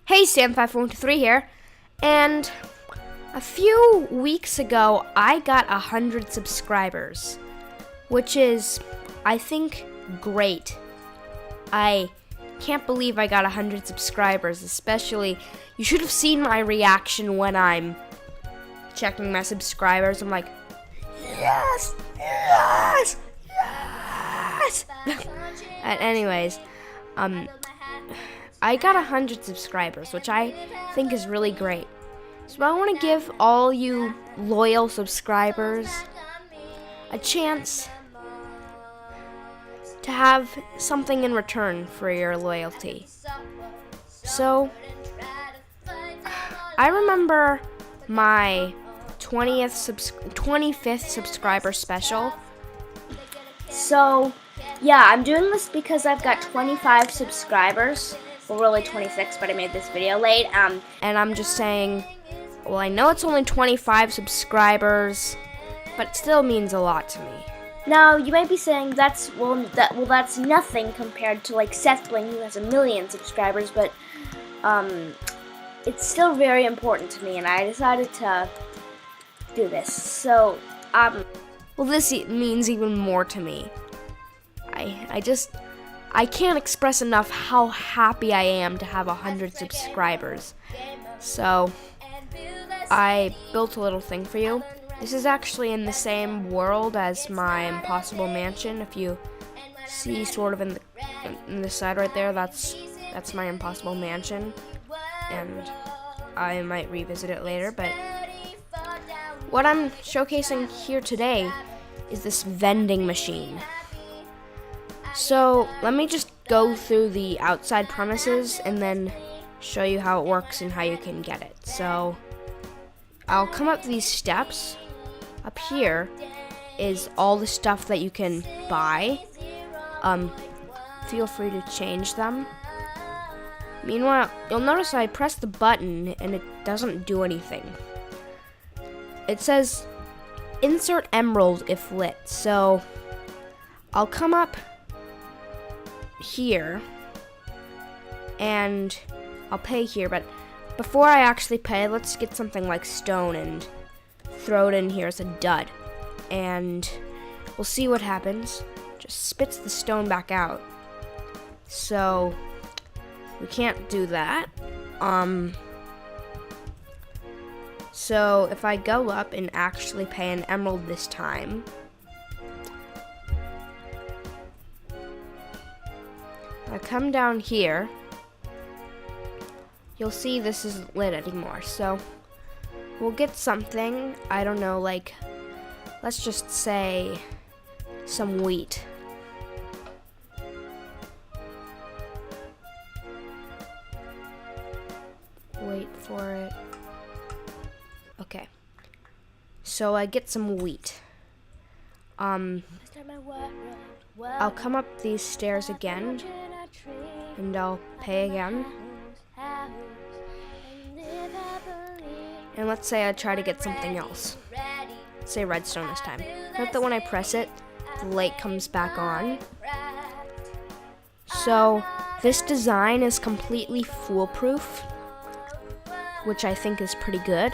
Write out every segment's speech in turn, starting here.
Hey, Sam5413 here, and a few weeks ago, I got 100 subscribers, which is, I think, great. I can't believe I got 100 subscribers, especially, you should have seen my reaction when I'm checking my subscribers. I'm like, yes, yes, yes. And anyways, I got 100 subscribers, which I think is really great. So I want to give all you loyal subscribers a chance to have something in return for your loyalty. So I remember my 25th subscriber special. So yeah, I'm doing this because I've got 25 subscribers. Well, really 26, but I made this video late. And I'm just saying, well, I know it's only 25 subscribers, but it still means a lot to me. Now, you might be saying that's nothing compared to like Seth Bling, who has 1 million subscribers, but it's still very important to me, and I decided to do this. So, well, this means even more to me. I can't express enough how happy I am to have 100 subscribers. So, I built a little thing for you. This is actually in the same world as my Impossible Mansion. If you see sort of in the side right there, that's my Impossible Mansion. And I might revisit it later, but what I'm showcasing here today is this vending machine. So let me just go through the outside premises and then show you how it works and how you can get it. So I'll come up these steps. Up here is all the stuff that you can buy. Feel free to change them. Meanwhile, you'll notice I press the button and it doesn't do anything. It says insert emerald if lit. So I'll come up here and I'll pay here, but before I actually pay, let's get something like stone and throw it in here as a dud, and we'll see what happens. Just spits the stone back out, so we can't do that. So if I go up and actually pay an emerald this time, I come down here, you'll see this isn't lit anymore, so we'll get something, I don't know, like, let's just say some wheat. Wait for it. Okay. So I get some wheat. I'll come up these stairs again, and I'll pay again. And let's say I try to get something else. Say redstone this time. Note that when I press it, the light comes back on. So this design is completely foolproof, which I think is pretty good.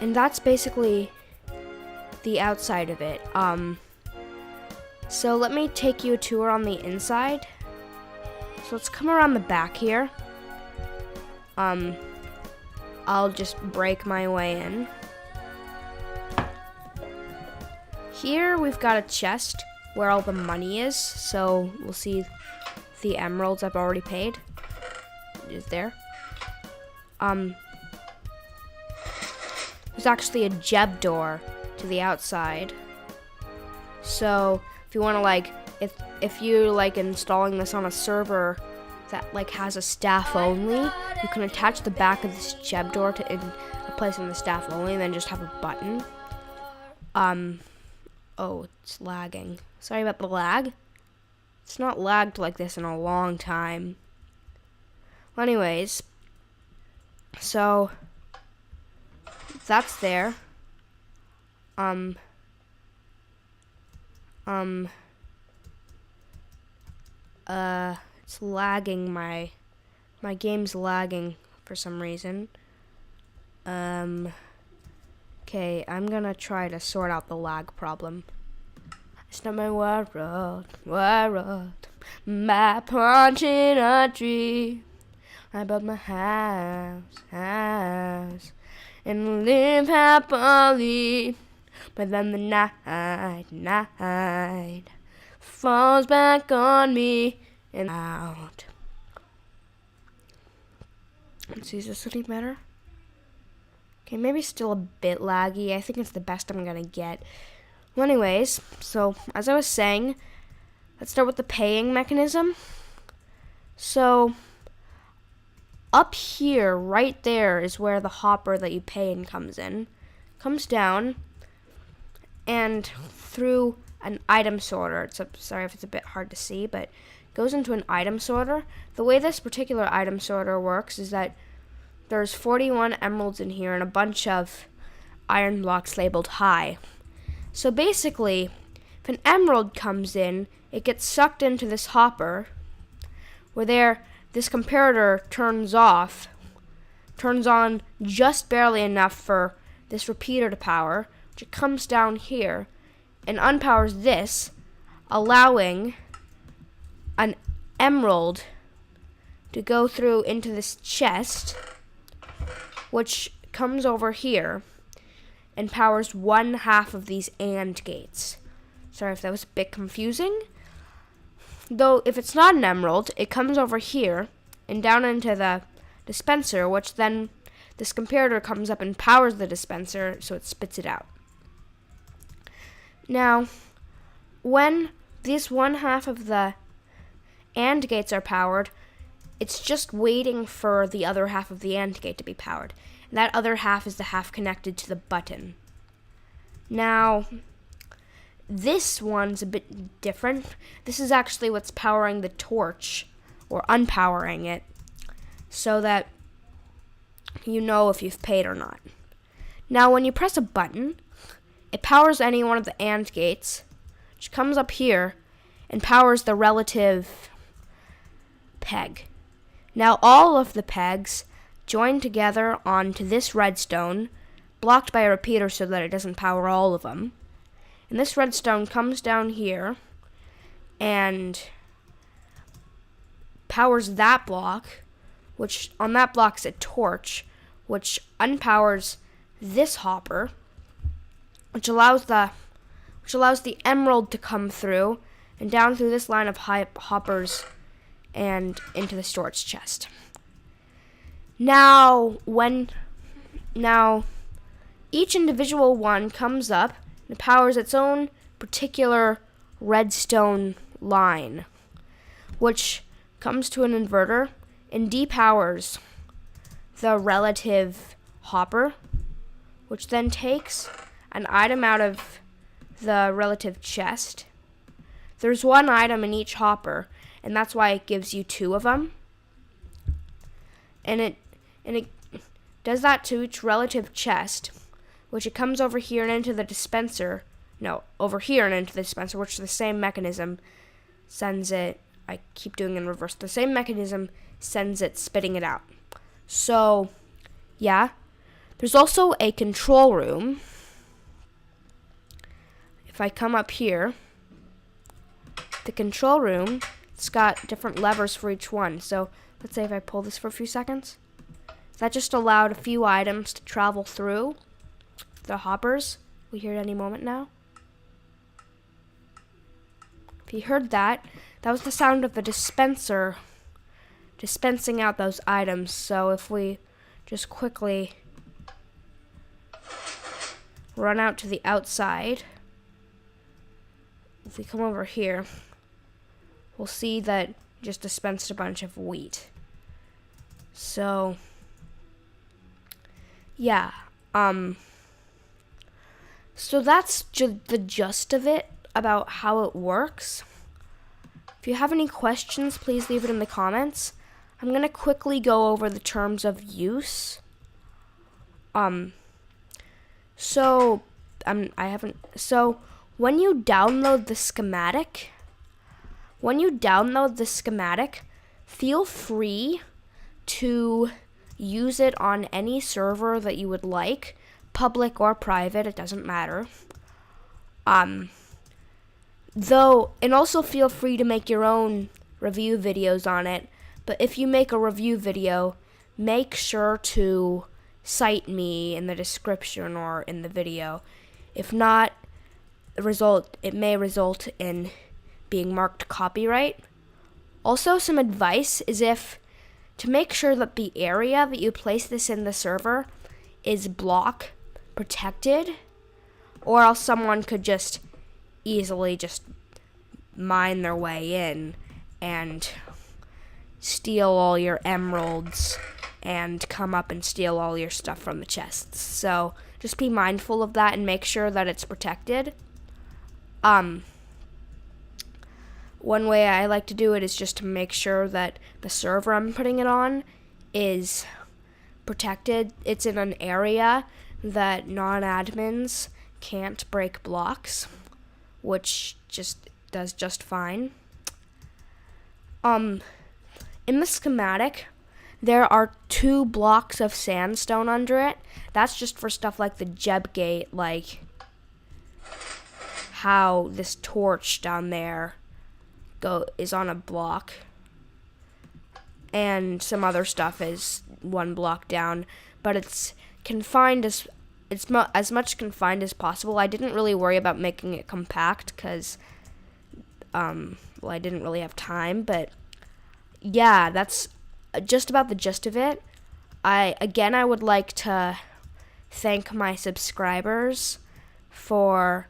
And that's basically the outside of it. So let me take you a tour on the inside. So let's come around the back here. I'll just break my way in. Here we've got a chest where all the money is, so we'll see the emeralds I've already paid. It is there. There's actually a Jeb Door to the outside. So if you want to like, if you're like installing this on a server that like has a staff only, you can attach the back of this Jeb Door to a place in the staff only, and then just have a button. Oh, it's lagging. Sorry about the lag. It's not lagged like this in a long time. Well, anyways, so that's there. It's lagging my My game's lagging for some reason. Okay, I'm gonna try to sort out the lag problem. It's not my world, my punching a tree. I built my house, and live happily. But then the night falls back on me and out. Let's see, is this getting better? Okay, maybe still a bit laggy. I think it's the best I'm gonna get. Well, anyways, so as I was saying, let's start with the paying mechanism. So up here, right there, is where the hopper that you pay in comes in. Comes down, and through an item sorter. Sorry if it's a bit hard to see, but goes into an item sorter. The way this particular item sorter works is that there's 41 emeralds in here and a bunch of iron blocks labeled high. So basically, if an emerald comes in, it gets sucked into this hopper, where this comparator turns on just barely enough for this repeater to power, which it comes down here and unpowers this, allowing an emerald to go through into this chest, which comes over here and powers 1/2 of these AND gates. Sorry if that was a bit confusing. Though, if it's not an emerald, it comes over here and down into the dispenser, which then this comparator comes up and powers the dispenser, so it spits it out. Now, when these 1/2 of the AND gates are powered, it's just waiting for the other half of the AND gate to be powered. And that other half is the half connected to the button. Now, this one's a bit different. This is actually what's powering the torch, or unpowering it, so that you know if you've paid or not. Now, when you press a button, it powers any one of the AND gates, which comes up here and powers the relative peg. Now, all of the pegs join together onto this redstone, blocked by a repeater so that it doesn't power all of them. And this redstone comes down here and powers that block, which on that block's a torch, which unpowers this hopper, which allows the emerald to come through and down through this line of hoppers and into the storage chest. Now each individual one comes up and powers its own particular redstone line, which comes to an inverter and depowers the relative hopper, which then takes an item out of the relative chest. There's one item in each hopper, and that's why it gives you 2 of them. And it does that to each relative chest, which it comes over here and into the dispenser. No, over here and into the dispenser, which the same mechanism sends it. I keep doing it in reverse. The same mechanism sends it, spitting it out. So, yeah. There's also a control room. If I come up here, the control room, it's got different levers for each one. So, let's say if I pull this for a few seconds, that just allowed a few items to travel through the hoppers. We hear it any moment now. If you heard that, that was the sound of the dispenser dispensing out those items. So if we just quickly run out to the outside, if we come over here, we'll see that it just dispensed a bunch of wheat. So, yeah, so that's the gist of it about how it works. If you have any questions, please leave it in the comments. I'm going to quickly go over the terms of use. So when you download the schematic, feel free to use it on any server that you would like, public or private, it doesn't matter. And also feel free to make your own review videos on it, but if you make a review video, make sure to cite me in the description or in the video. If not, it may result in being marked copyright. Also, some advice is to make sure that the area that you place this in the server is block protected, or else someone could just easily mine their way in and steal all your emeralds and come up and steal all your stuff from the chests. So just be mindful of that and make sure that it's protected. One way I like to do it is just to make sure that the server I'm putting it on is protected. It's in an area that non-admins can't break blocks, which does just fine. In the schematic, there are 2 blocks of sandstone under it. That's just for stuff like the Jeb gate, like how this torch down there is on a block, and some other stuff is 1 block down, but it's as much confined as possible. I didn't really worry about making it compact because I didn't really have time, but yeah, that's just about the gist of it. I would like to thank my subscribers for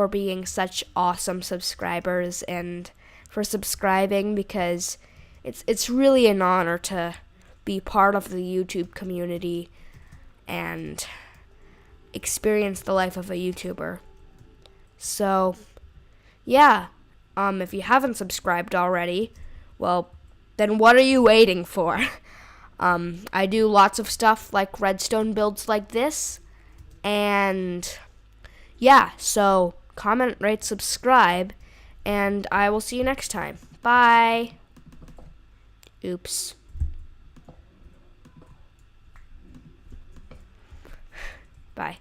being such awesome subscribers and for subscribing, because it's really an honor to be part of the YouTube community and experience the life of a YouTuber. So, yeah, if you haven't subscribed already, well, then what are you waiting for? I do lots of stuff like redstone builds like this, and yeah, so comment, rate, subscribe, and I will see you next time. Bye. Oops. Bye.